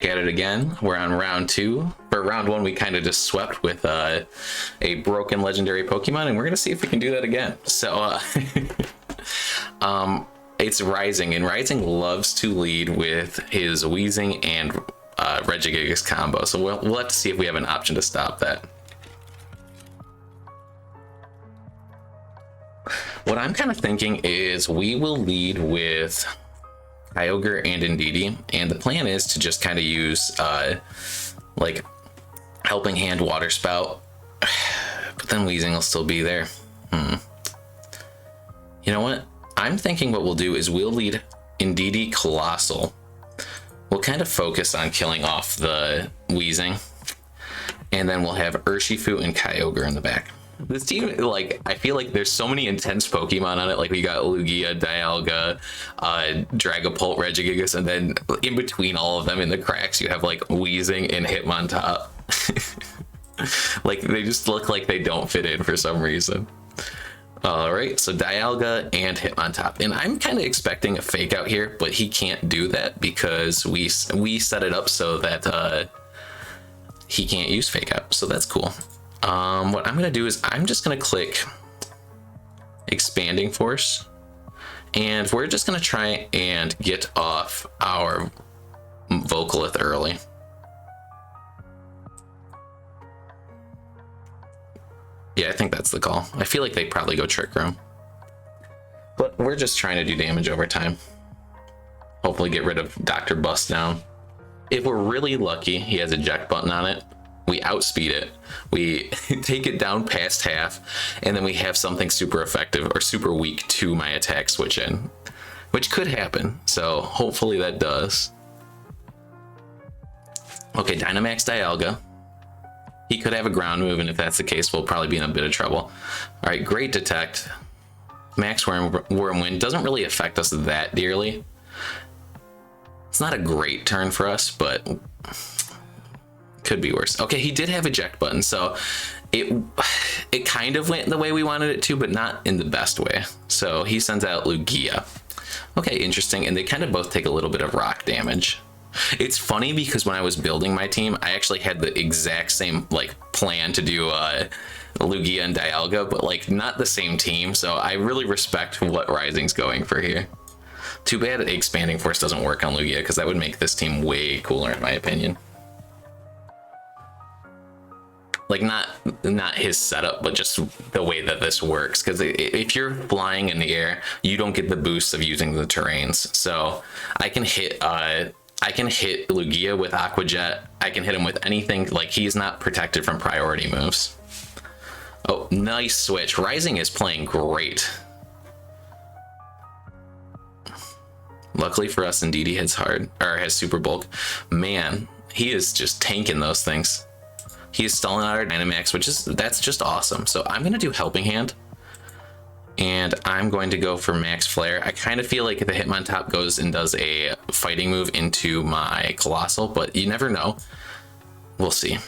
At it again. We're on round 2. For round 1, we kind of just swept with a broken legendary Pokemon, and we're gonna see if we can do that again. So it's Rising, and Rising loves to lead with his Weezing and Regigigas combo. So we'll have to see if we have an option to stop that. What I'm kind of thinking is we will lead with Kyogre and Indeedee, and the plan is to just kind of use like Helping Hand, Water Spout, but then Weezing will still be there. You know what? I'm thinking what we'll do is we'll lead Indeedee Colossal. We'll kind of focus on killing off the Weezing, and then we'll have Urshifu and Kyogre in the back. This team, like, I feel like there's so many intense Pokemon on it. Like, we got Lugia, Dialga, Dragapult, Regigigas, and then in between all of them in the cracks, you have, like, Weezing and Hitmontop. Like, they just look like they don't fit in for some reason. Alright, so Dialga and Hitmontop. And I'm kind of expecting a fake out here, but he can't do that because we set it up so that he can't use fake out. So that's cool. What I'm gonna do is I'm just gonna click Expanding Force, and we're just gonna try and get off our Vocalith early. Yeah, I think that's the call. I feel like they probably go Trick Room, but we're just trying to do damage over time. Hopefully get rid of Dr. Bust Down. If we're really lucky, he has eject button on it. We outspeed it, we take it down past half, and then we have something super effective or super weak to my attack switch in, which could happen. So hopefully that does. Okay, Dynamax Dialga. He could have a ground move, and if that's the case, we'll probably be in a bit of trouble. All right, Great Detect. Max Wormwind doesn't really affect us that dearly. It's not a great turn for us, but could be worse. Okay, he did have eject button, so it kind of went the way we wanted it to, but not in the best way. So he sends out Lugia. Okay, interesting. And they kind of both take a little bit of rock damage. It's funny because when I was building my team, I actually had the exact same like plan to do Lugia and Dialga, but like not the same team. So I really respect what Rising's going for here. Too bad Expanding Force doesn't work on Lugia, because that would make this team way cooler in my opinion. Like not his setup, but just the way that this works. Because if you're flying in the air, you don't get the boost of using the terrains. So I can hit Lugia with Aqua Jet. I can hit him with anything. Like, he's not protected from priority moves. Oh, nice switch. Rising is playing great. Luckily for us, Indeedee hits hard, or has Super Bulk. Man, he is just tanking those things. He is stalling out our Dynamax, that's just awesome. So I'm gonna do Helping Hand, and I'm going to go for Max Flare. I kind of feel like the Hitmontop goes and does a fighting move into my Colossal, but you never know. We'll see.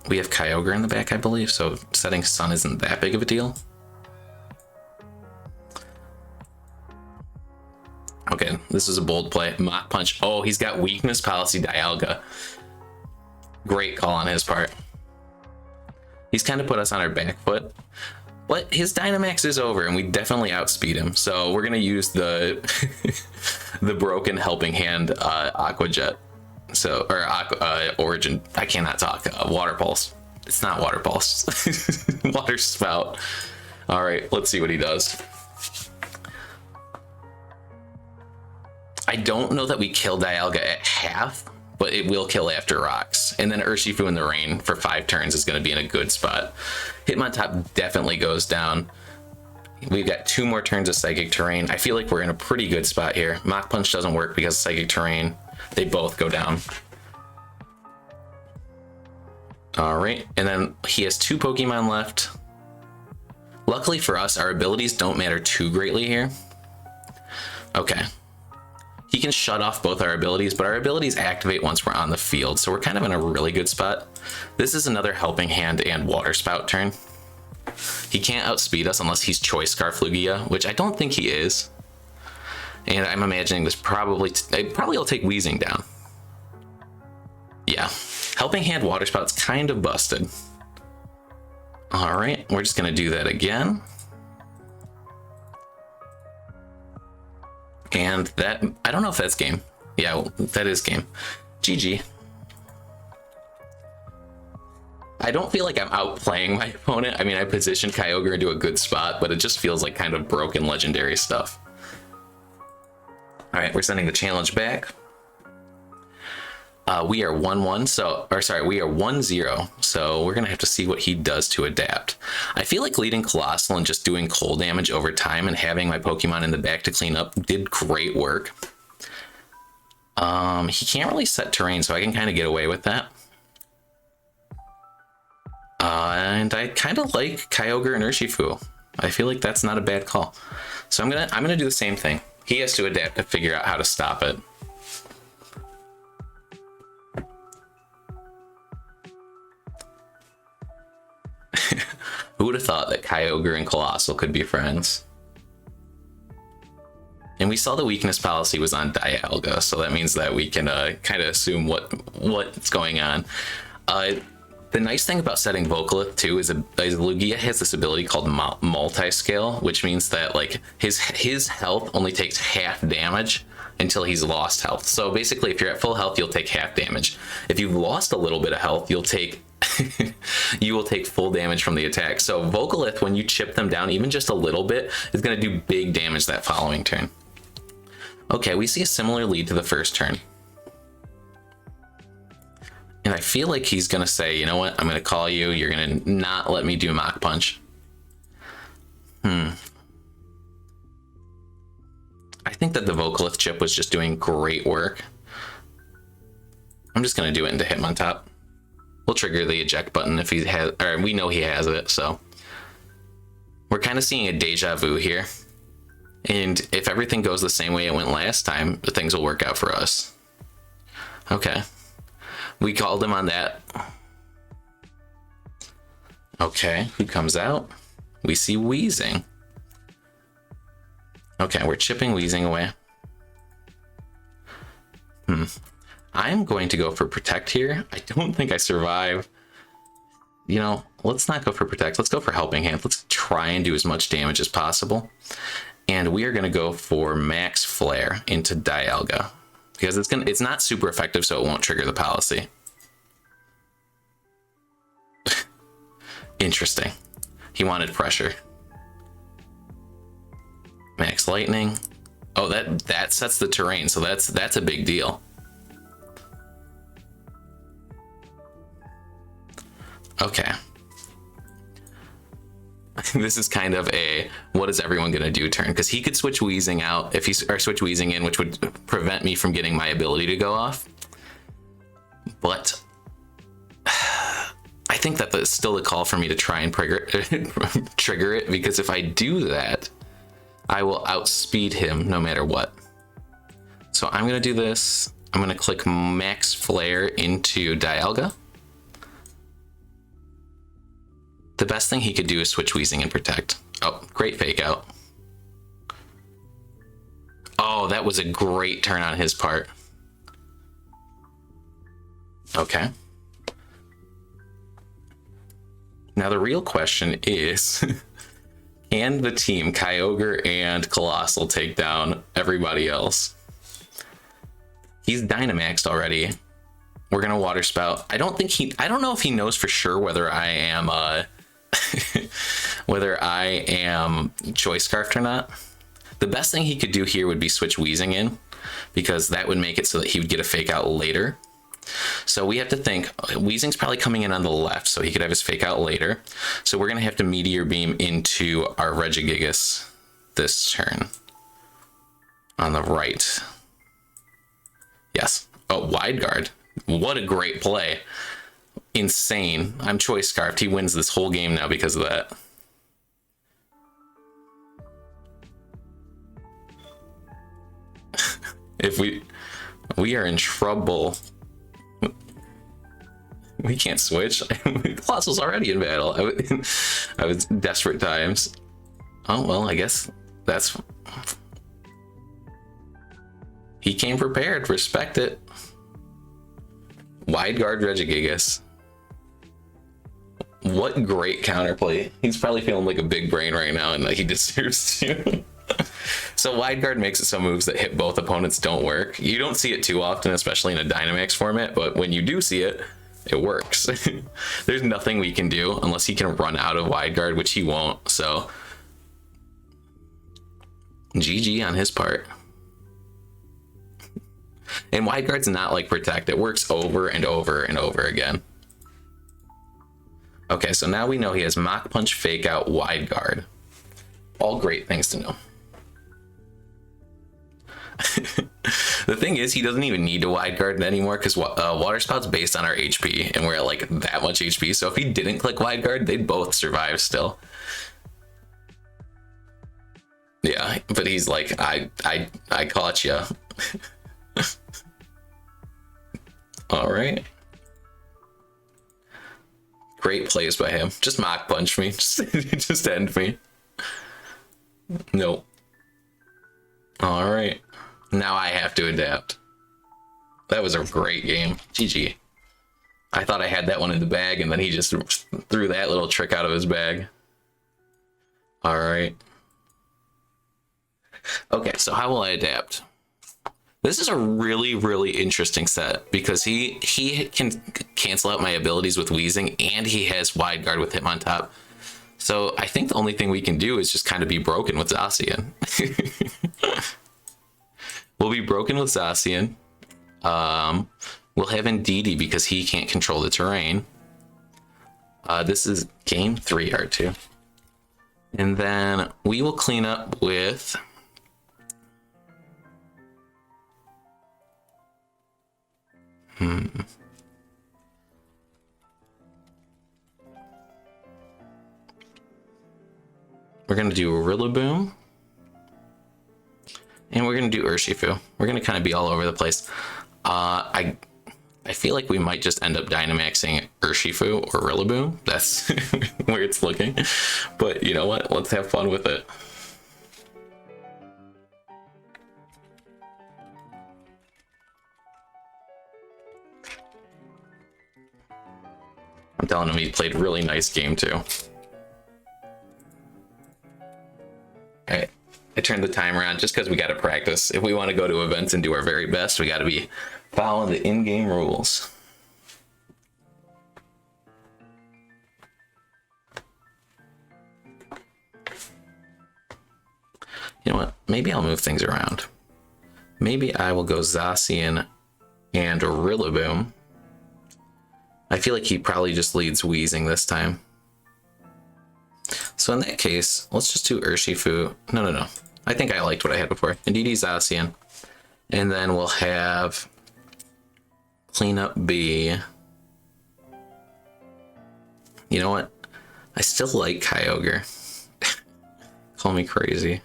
We have Kyogre in the back, I believe, so setting Sun isn't that big of a deal. Okay, this is a bold play. Mach Punch. Oh, he's got Weakness Policy Dialga. Great call on his part. He's kind of put us on our back foot, but his Dynamax is over, and we definitely outspeed him. So we're gonna use the the broken Helping Hand Aqua Jet. So Origin. I cannot talk. Water Pulse. It's not Water Pulse. Water Spout. All right, let's see what he does. I don't know that we kill Dialga at half, but it will kill after rocks. And then Urshifu in the rain for 5 turns is going to be in a good spot. Hitmontop definitely goes down. We've got 2 more turns of Psychic Terrain. I feel like we're in a pretty good spot here. Mach Punch doesn't work because of Psychic Terrain. They both go down. All right, and then he has 2 Pokemon left. Luckily for us, our abilities don't matter too greatly here. Okay. He can shut off both our abilities, but our abilities activate once we're on the field, so we're kind of in a really good spot. This is another Helping Hand and Water Spout turn. He can't outspeed us unless he's Choice Scarf Lugia, which I don't think he is. And I'm imagining this probably will take Wheezing down. Yeah. Helping Hand Water Spout's kind of busted. All right, we're just going to do that again. And that, I don't know if that's game. Yeah, well, that is game. GG. I don't feel like I'm outplaying my opponent. I mean, I positioned Kyogre into a good spot, but it just feels like kind of broken legendary stuff. All right, we're sending the challenge back. We are 1-1, so, or sorry, we are 1-0, so we're gonna have to see what he does to adapt. I feel like leading Colossal and just doing cold damage over time and having my Pokemon in the back to clean up did great work. He can't really set terrain, so I can kind of get away with that. And I kind of like Kyogre and Urshifu. I feel like that's not a bad call. So I'm gonna do the same thing. He has to adapt to figure out how to stop it. Who would have thought that Kyogre and Colossal could be friends? And we saw the weakness policy was on Dialga, so that means that we can kind of assume what's going on. The nice thing about setting Vocalith too is Lugia has this ability called multi-scale, which means that like his health only takes half damage until he's lost health. So basically, if you're at full health, you'll take half damage. If you've lost a little bit of health, you'll take you will take full damage from the attack. So Vocalith, when you chip them down even just a little bit, is going to do big damage that following turn. Okay, we see a similar lead to the first turn. And I feel like he's going to say, you know what, I'm going to call you. You're going to not let me do Mach Punch. I think that the Vocalith chip was just doing great work. I'm just going to do it into Hitmontop. We'll trigger the eject button if he has, or we know he has it, so. We're kind of seeing a deja vu here. And if everything goes the same way it went last time, things will work out for us. Okay. We called him on that. Okay, who comes out? We see Wheezing. Okay, we're chipping Wheezing away. I'm going to go for Protect here. I don't think I survive. You know, let's not go for Protect. Let's go for Helping Hand. Let's try and do as much damage as possible. And we are going to go for Max Flare into Dialga. Because it's not super effective, so it won't trigger the policy. Interesting. He wanted pressure. Max Lightning. Oh, that sets the terrain, so that's a big deal. Okay. This is kind of a what is everyone gonna do turn, because he could switch Wheezing out if or switch Wheezing in, which would prevent me from getting my ability to go off. But I think that that's still a call for me to try and trigger it, because if I do that, I will outspeed him no matter what. So I'm gonna do this. I'm gonna click Max Flare into Dialga. The best thing he could do is switch Wheezing and Protect. Oh, great fake out. Oh, that was a great turn on his part. Okay. Now the real question is, can the team Kyogre and Colossal take down everybody else? He's Dynamaxed already. We're gonna Water Spout. I don't know if he knows for sure whether I am whether I am Choice Scarfed or not. The best thing he could do here would be switch Wheezing in, because that would make it so that he would get a fake out later. So we have to think, Wheezing's probably coming in on the left, so he could have his fake out later. So we're gonna have to Meteor Beam into our Regigigas this turn. On the right. Yes. Oh, Wide Guard. What a great play. Insane. I'm Choice Scarfed. He wins this whole game now because of that. If we are in trouble. We can't switch. Colossal's already in battle. I was desperate times. Oh, well, I guess that's... He came prepared. Respect it. Wide guard Regigigas. What great counterplay. He's probably feeling like a big brain right now and that he deserves to. So wide guard makes it so moves that hit both opponents don't work. You don't see it too often, especially in a Dynamax format, but when you do see it, it works. There's nothing we can do unless he can run out of wide guard, which he won't. So GG on his part. And wide guard's not like protect. It works over and over and over again. Okay, so now we know he has Mach Punch, Fake Out, wide guard. All great things to know. The thing is, he doesn't even need to wide guard anymore because Water Spout's based on our HP, and we're at like that much HP. So if he didn't click wide guard, they'd both survive still. Yeah, but he's like, I caught ya. All right. Great plays by him. Just Mach Punch me. Just end me. Nope. All right. Now I have to adapt. That was a great game. GG. I thought I had that one in the bag, and then he just threw that little trick out of his bag. All right. Okay, so how will I adapt? This is a really, really interesting set because he can cancel out my abilities with Wheezing, and he has wide guard with Hitmontop. So I think the only thing we can do is just kind of be broken with Zacian. We'll be broken with Zacian. We'll have Indeedee because he can't control the terrain. This is game 3, R2. And then we will clean up with... We're going to do Rillaboom. And we're going to do Urshifu. We're going to kind of be all over the place. I feel like we might just end up Dynamaxing Urshifu or Rillaboom. That's where it's looking. But you know what? Let's have fun with it. I'm telling him he played a really nice game too. Alright, I turned the timer on just because we got to practice. If we want to go to events and do our very best, we got to be following the in-game rules. You know what? Maybe I'll move things around. Maybe I will go Zacian and Rillaboom. I feel like he probably just leads Wheezing this time. So in that case, let's just do Urshifu. No. I think I liked what I had before. Indeedee, Zacian. And then we'll have Cleanup B. You know what? I still like Kyogre. Call me crazy.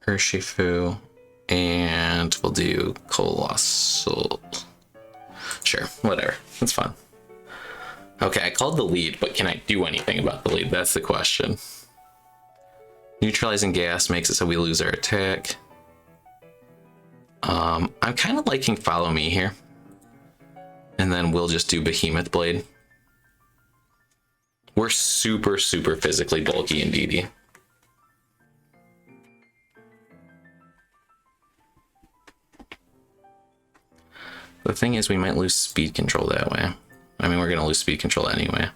Urshifu. And we'll do Colossal. Sure, whatever. It's fun. Okay, I called the lead, but can I do anything about the lead? That's the question. Neutralizing Gas makes it so we lose our attack. I'm kind of liking Follow Me here. And then we'll just do Behemoth Blade. We're super, super physically bulky in DD. The thing is, we might lose speed control that way. I mean, we're going to lose speed control anyway.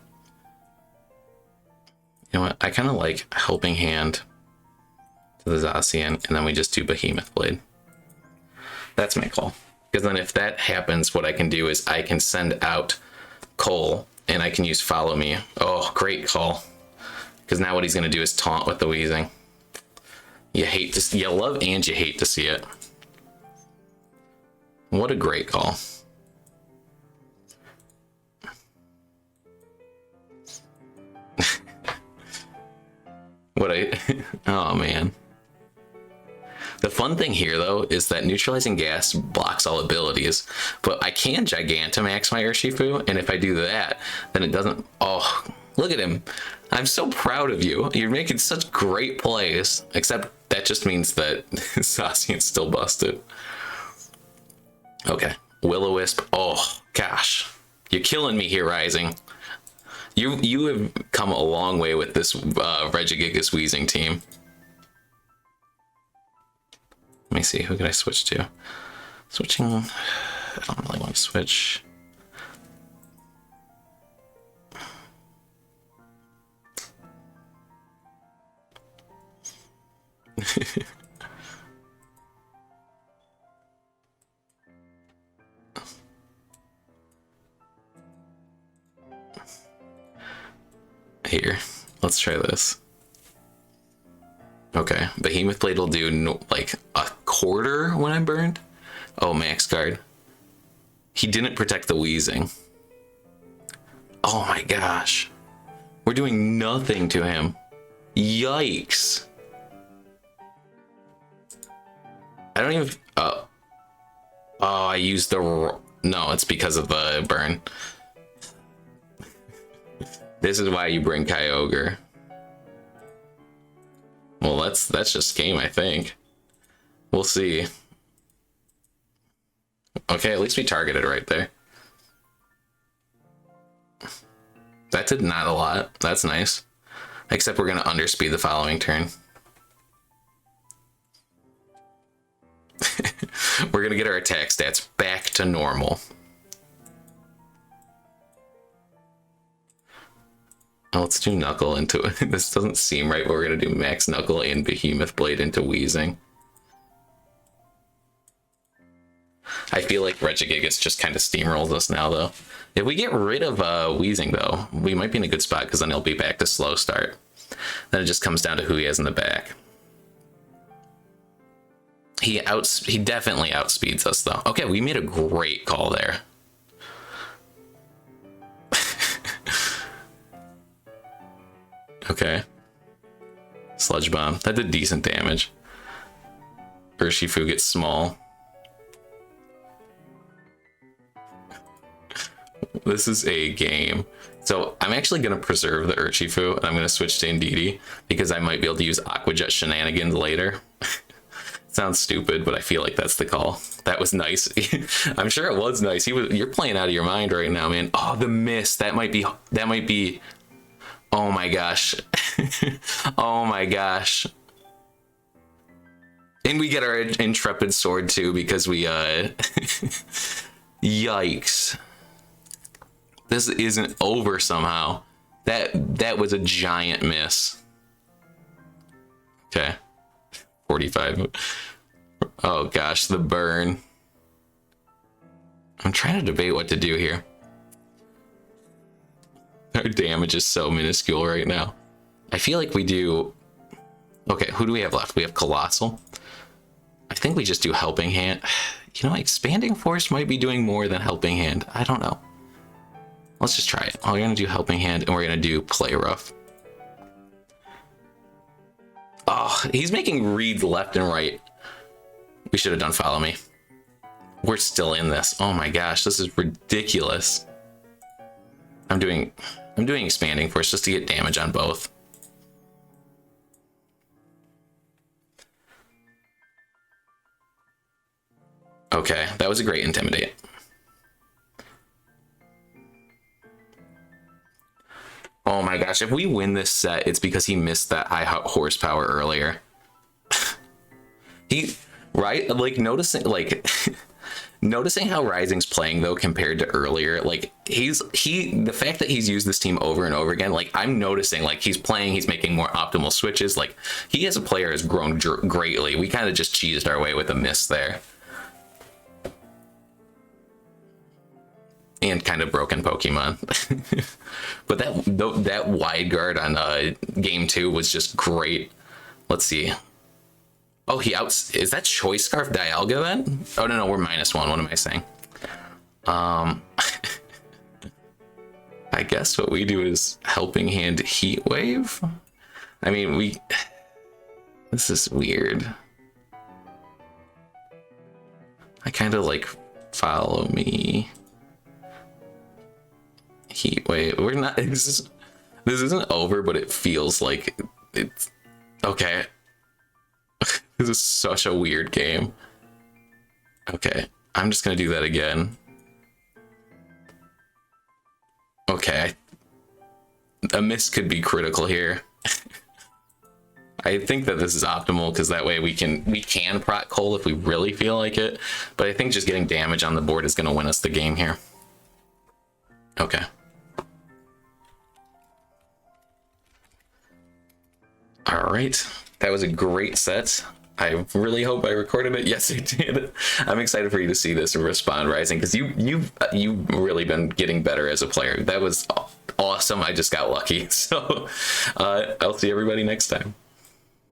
You know what? I kind of like Helping Hand to the Zacian, and then we just do Behemoth Blade. That's my call. Because then if that happens, what I can do is I can send out Cole, and I can use Follow Me. Oh, great call. Because now what he's going to do is taunt with the Wheezing. You hate to see, you love and you hate to see it. What a great call. Oh man. The fun thing here though is that Neutralizing Gas blocks all abilities, but I can Gigantamax my Urshifu, and if I do that, then it doesn't, oh, Look at him. I'm so proud of you. You're making such great plays. Except that just means that Zacian's still busted. Okay. Will-O-Wisp. Oh, gosh. You're killing me here, Rising. You have come a long way with this Regigigas Wheezing team. Let me see. Who can I switch to? Switching... I don't really want to switch. Here, let's try this. Okay, Behemoth Blade will do no, like a quarter when I'm burned. Oh, max guard. He didn't protect the wheezing. Oh my gosh. We're doing nothing to him. Yikes. I don't even... Oh, I used the... No, it's because of the burn. This is why you bring Kyogre. Well, that's just game, I think. We'll see. Okay, at least we targeted right there. That did not a lot. That's nice. Except we're gonna underspeed the following turn. We're gonna get our attack stats back to normal. Let's do Knuckle into it. This doesn't seem right, but we're gonna do Max Knuckle and Behemoth Blade into Wheezing. I feel like Regigigas just kind of steamrolls us now, though. If we get rid of Wheezing, though, we might be in a good spot, because then he'll be back to slow start. Then it just comes down to who he has in the back. He definitely outspeeds us, though. Okay, we made a great call there. Okay. Sludge Bomb. That did decent damage. Urshifu gets small. This is a game. So I'm actually going to preserve the Urshifu, and I'm going to switch to Indeedee, because I might be able to use Aqua Jet shenanigans later. Sounds stupid, but I feel like that's the call. That was nice. I'm sure it was nice. You're playing out of your mind right now, man. Oh, the miss. That might be... Oh my gosh. Oh my gosh. And we get our Intrepid Sword too, because we Yikes. This isn't over somehow. That was a giant miss. Okay. 45. Oh gosh, the burn. I'm trying to debate what to do here. Our damage is so minuscule right now. I feel like we do... Okay, who do we have left? We have Colossal. I think we just do Helping Hand. You know, Expanding Force might be doing more than Helping Hand. I don't know. Let's just try it. We're going to do Helping Hand, and we're going to do Play Rough. Oh, he's making reads left and right. We should have done Follow Me. We're still in this. Oh my gosh, this is ridiculous. I'm doing Expanding Force just to get damage on both. Okay, that was a great Intimidate. Oh my gosh, if we win this set, it's because he missed that high horsepower earlier. Right? Like, noticing how Rising's playing, though, compared to earlier, like, the fact that he's used this team over and over again, like, I'm noticing, like, he's making more optimal switches, like, he as a player has grown greatly. We kind of just cheesed our way with a miss there. And kind of broken Pokemon. But that wide guard on game 2 was just great. Let's see. Oh, is that Choice Scarf Dialga then? Oh, no, we're -1. What am I saying? I guess what we do is Helping Hand Heat Wave. I mean, this is weird. I kind of like Follow Me. Heat Wave. We're not... This isn't over, but it feels like it's okay. This is such a weird game. Okay, I'm just gonna do that again. Okay, a miss could be critical here. I think that this is optimal because that way we can proc Cole if we really feel like it. But I think just getting damage on the board is gonna win us the game here. Okay. All right, that was a great set. I really hope I recorded it. Yes, I did. I'm excited for you to see this and respond, Rising, because you've really been getting better as a player. That was awesome. I just got lucky. So I'll see everybody next time.